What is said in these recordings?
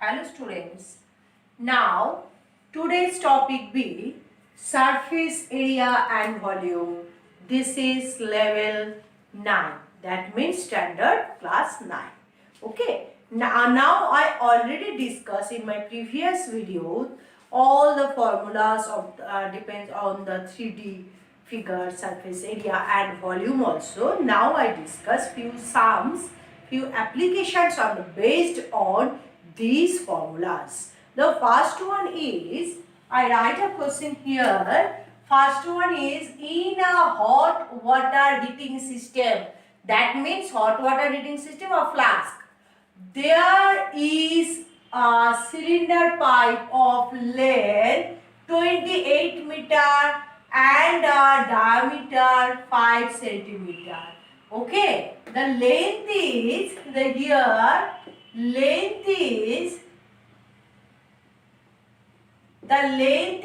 Hello students. Now today's topic be surface area and volume. This is level 9. That means standard class 9. Okay. Now I already discussed in my previous video all the formulas of depends on the 3D figure, surface area and volume also. Now I discuss few sums, few applications on based on these formulas. The first one is, I write a question here. First one is, in a hot water heating system, that means hot water heating system or flask, there is a cylinder pipe of length 28 meter and a diameter 5 centimeter. Okay, the length is the length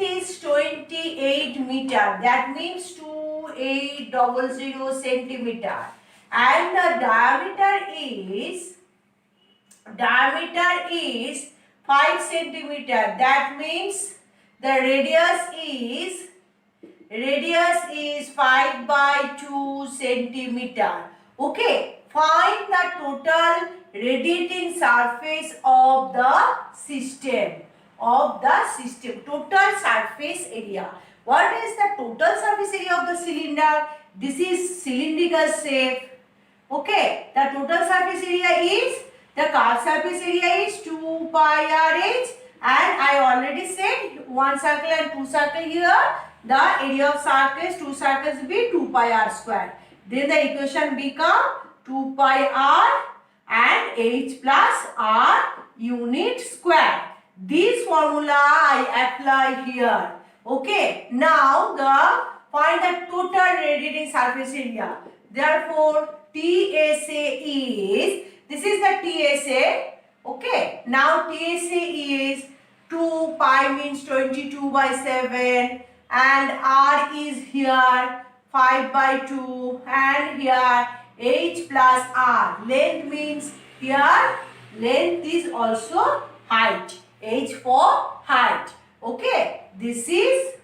is 28 meter. That means 2800 centimeter, and the diameter is 5 centimeter. That means the radius is 5 by 2 centimeter. Okay, find the total radiating surface of the system. Total surface area. What is the total surface area of the cylinder? This is cylindrical shape. Okay, the total surface area is, the curved surface area is 2 pi rh, and I already said one circle and two circle here. The area of circles, two circles will be 2 pi r square. Then the equation become 2 pi r and h plus r unit square. This formula I apply here. Okay, now find the total radiating surface area. Therefore, TSA is, this is the TSA. Okay, now TSA is 2 pi means 22 by 7, and R is here 5 by 2, and here H plus R. Length means here length is also height. H for height. Okay, this is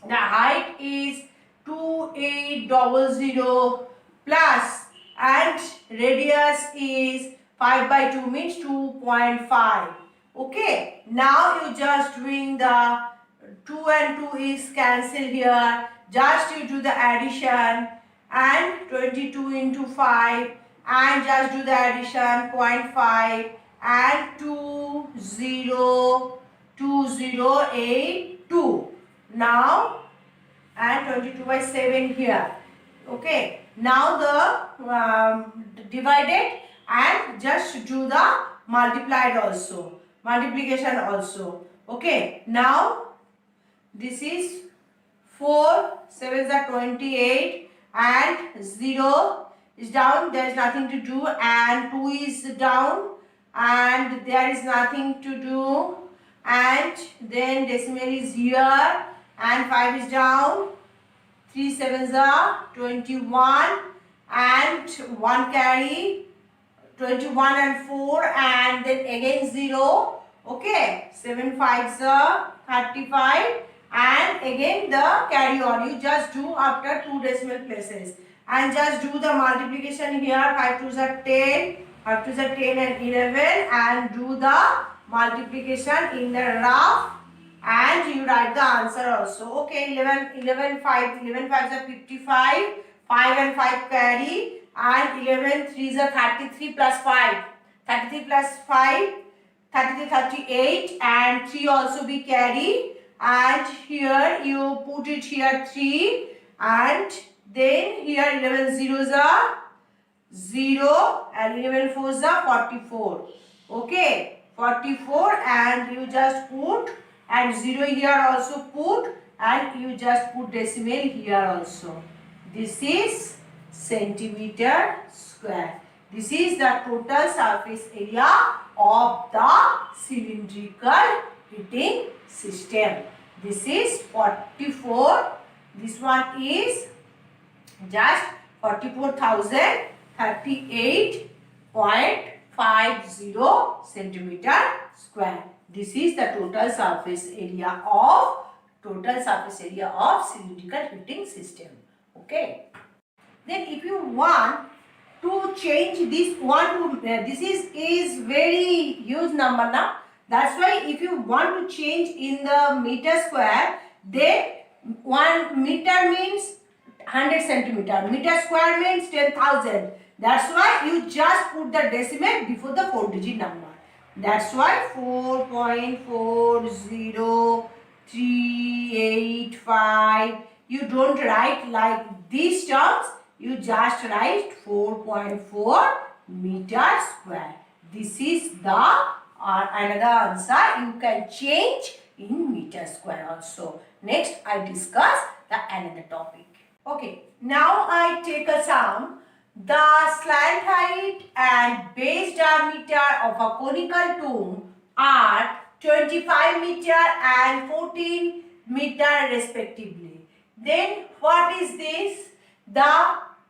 the height is 2800 plus, and radius is 5 by 2 means 2.5. Okay, now you just doing the 2 and 2 is cancelled here. Just you do the addition, and 22 into 5, and just do the addition 0.5 and 2082. Now, and 22 by 7 here. Okay, now the divided, and just do the multiplication also. Okay, now this is 4 7s are 28, and 0 is down, there is nothing to do, and 2 is down and there is nothing to do, and then decimal is here, and 5 is down, 3 7s are 21, and 1 carry 21 and 4, and then again 0. Okay, 7 5s are 35, and again the carry on. You just do after 2 decimal places, and just do the multiplication here. 5 2s are 10, 5 2s are 10 and 11, and do the multiplication in the rough, and you write the answer also. Okay, 11 5 5s are 55, 5 and 5 carry, and 11 3s are 33 plus 5, 33 plus 5, 33 38, and 3 also be carry, and here you put it here 3, and then here 11 zeros are 0, and 11 fours are 44. Okay, 44, and you just put, and 0 here also put, and you just put decimal here also. This is centimeter square. This is the total surface area of the cylindrical heating system. This is 44. This one is just 44,038.50 centimeter square. This is the total surface area of cylindrical heating system. Okay. Then if you want to change this this is very huge number now. That's why if you want to change in the meter square, then 1 meter means 100 centimeter. Meter square means 10,000. That's why you just put the decimal before the 4-digit number. That's why 4.40385. You don't write like these terms. You just write 4.4 meter square. This is the another answer. You can change in meter square also. Next, I discuss the another topic. Okay, now I take a sum. The slant height and base diameter of a conical tomb are 25 meter and 14 meter respectively. Then what is this?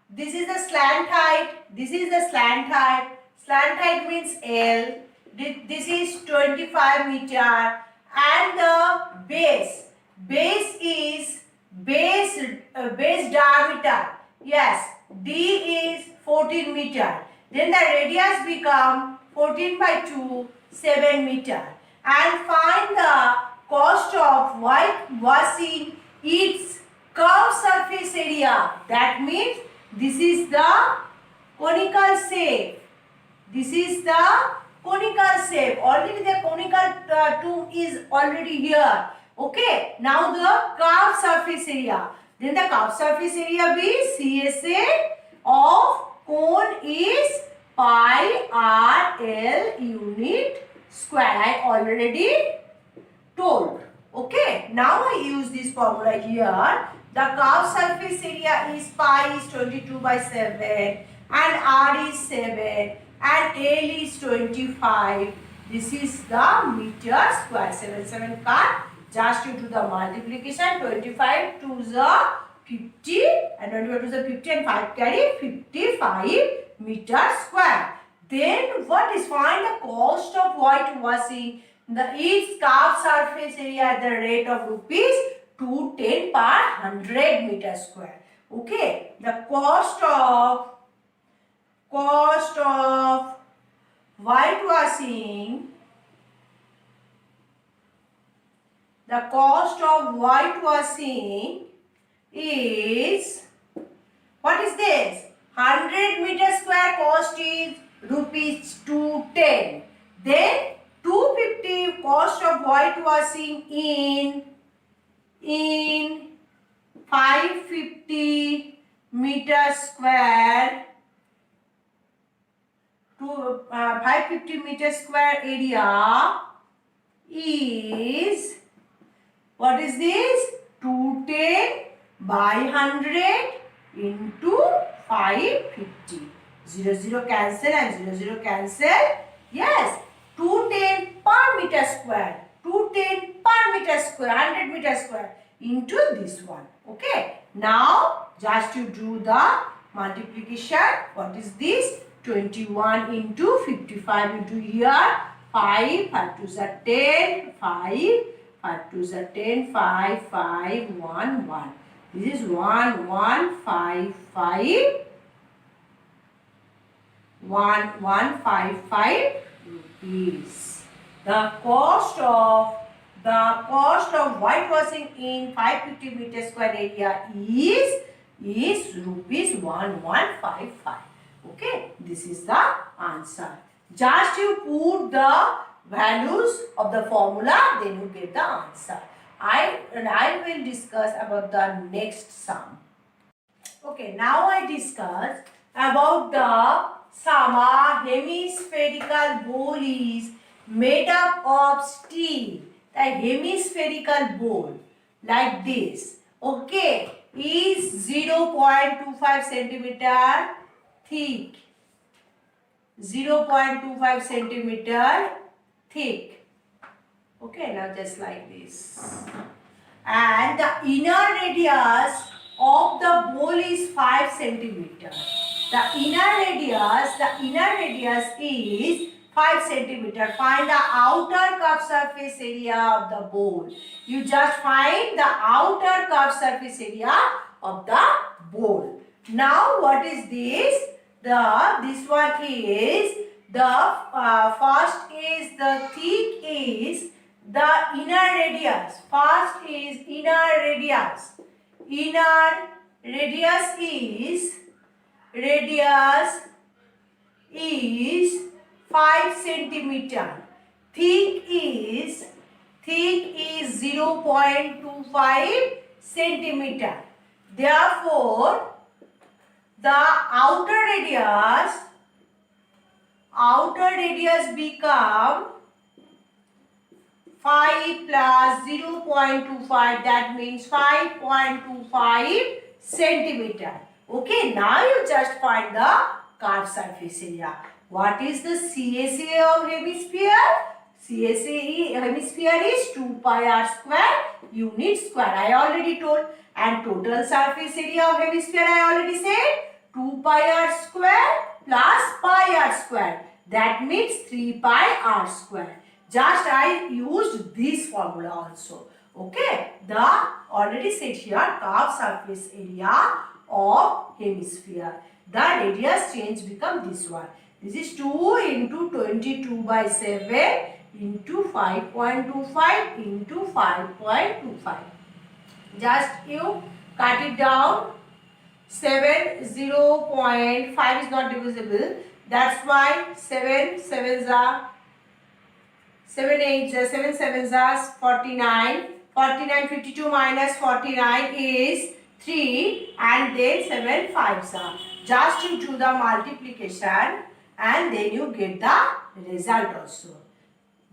This is the slant height. This is the slant height. Slant height means L. This is 25 meter and the base. Base is base diameter. Yes, D is 14 meter. Then the radius become 14 by 2, 7 meter. And find the cost of whitewashing its curved surface area. That means this is the conical shape. This is the conical shape. Already the conical tomb is already here. Okay. Now the curved surface area. Then the curved surface area be CSA of cone is pi RL unit square. I already told. Okay. Now I use this formula here. The curved surface area is pi is 22 by 7 and R is 7 and L is 25. This is the meter square. 7 cut. Just you do the multiplication. 25 to the 50 and 25 to the 50 and 5 carry 55 meter square. Then what is find the cost of whitewashing its curved surface area at the rate of rupees 210 per 100 meter square. Okay, the cost of whitewashing. The cost of whitewashing is, what is this? 100 meter square cost is rupees 210. Then 250 cost of whitewashing in 550 meter square to 550 meter square area is, what is this? 210 by 100 into 550. 0 cancel and 0 cancel. Yes, 210 per meter square. 210 per meter square, 100 meter square into this one. Okay. Now, just you do the multiplication. What is this? 21 into 55 into here. 5 to the 10, 5 to the 10, 5, 1, 1. This is 1, 1, 5, 5. 1155 rupees. The cost of whitewashing in 550 meter square area is rupees 1155. Okay, this is the answer. Just you put the values of the formula, then you get the answer. I will discuss about the next sum. Okay, now I discuss about the sum. A hemispherical bowl is made up of steel. The hemispherical bowl like this, okay, is 0.25 centimeter thick. 0.25 centimeter thick. Okay, now just like this. And the inner radius of the bowl is 5 centimeter. The inner radius is 5 centimeter. Find the outer curved surface area of the bowl. You just find the outer curved surface area of the bowl. Now what is this? This one is the first is the thick is the inner radius. First is inner radius. Inner radius is 5 centimeter. Thick is 0.25 centimeter. Therefore, the outer radius become 5 plus 0.25, that means 5.25 centimeter. Okay, now you just find the curved surface area. What is the CSA of hemisphere? CSA hemisphere is 2 pi r square unit square. I already told. And total surface area of hemisphere I already said 2 pi r square plus pi r square. That means 3 pi r square. Just I used this formula also. Okay. The already said here curved surface area of hemisphere. The radius change become this one. This is 2 into 22 by 7 into 5.25 into 5.25. Just you cut it down. 0.5 is not divisible. That's why 7 7s are 7 8s are 7 7s are 49. 49 52 minus 49 is 3 and then 7 5s are. Just you do the multiplication and then you get the result also.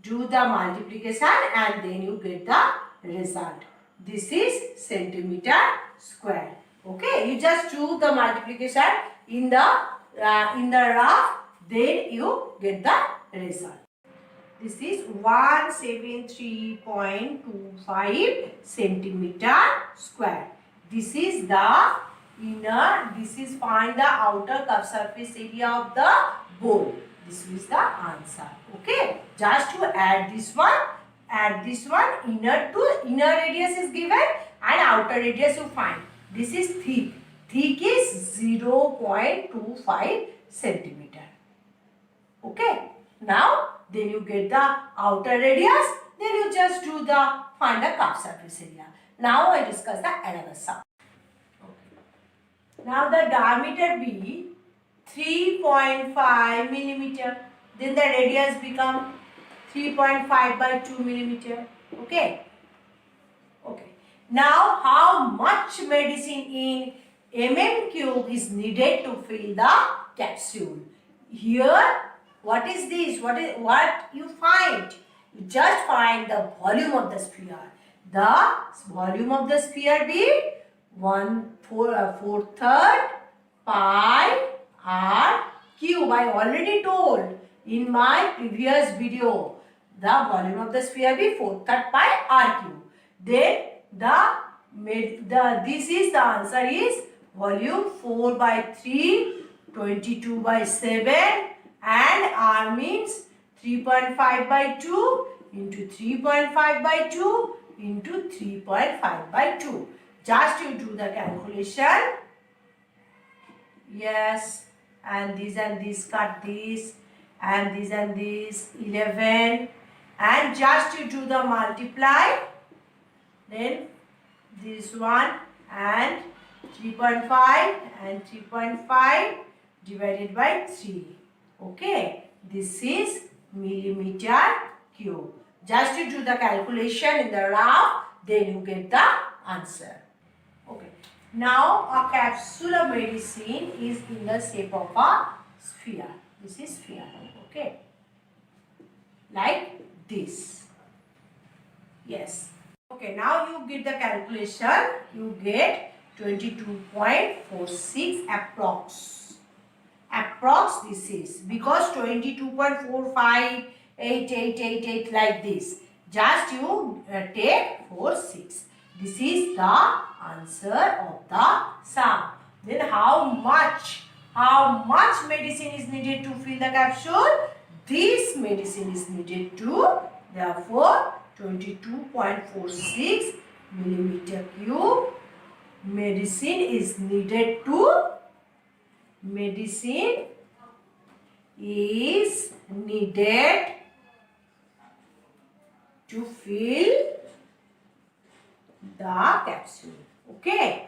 Do the multiplication and then you get the result. This is centimeter square. Okay, you just do the multiplication in the rough, then you get the result. This is 173.25 centimeter square. This is the inner, this is find the outer curved surface area of the bowl. This is the answer. Okay, just to add this one, inner radius is given and outer radius you find. This is thick. Thick is 0.25 centimeter. Okay. Now, then you get the outer radius. Then you just do find the curved surface area. Now I discuss the another sum. Okay. Now the diameter be 3.5 millimeter. Then the radius become 3.5 by 2 millimeter. Okay. Okay. Now how much medicine in cube is needed to fill the capsule? Here, what is this? What you find? You just find the volume of the sphere. The volume of the sphere be 1/4 pi r cube. I already told in my previous video. The volume of the sphere be 1/4 pi r cube. Then this is the answer is volume 4 by 3, 22 by 7 and r means 3.5 by 2 into 3.5 by 2 into 3.5 by 2. Just you do the calculation. Yes, and this cut this and this 11 and just you do the multiply. Then this one and 3.5 and 3.5 divided by 3. Okay, this is millimeter cube. Just you do the calculation in the rough, then you get the answer. Okay, now a capsule of medicine is in the shape of a sphere. This is sphere. Okay, like this. Yes. Okay, now you get the calculation. You get 22.46 approx. Approx this is because 22.458888 like this. Just you take 46. This is the answer of the sum. Then how much medicine is needed to fill the capsule? this medicine is needed to, therefore 22.46 millimeter cube medicine is needed to, medicine is needed to fill the capsule. Okay,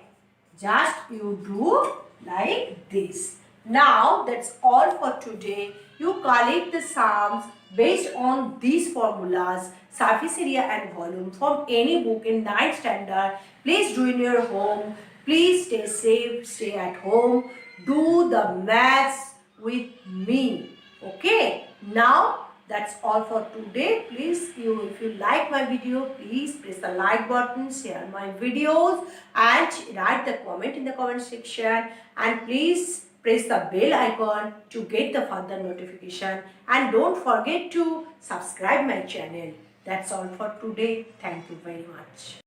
just you do like this. Now that's all for today. You collect the sums based on these formulas, surface area and volume from any book in 9th standard. Please do in your home. Please stay safe, stay at home. Do the maths with me. Okay, now that's all for today. Please, if you like my video, please press the like button, share my videos and write the comment in the comment section, and please press the bell icon to get the further notification, and don't forget to subscribe my channel. That's all for today. Thank you very much.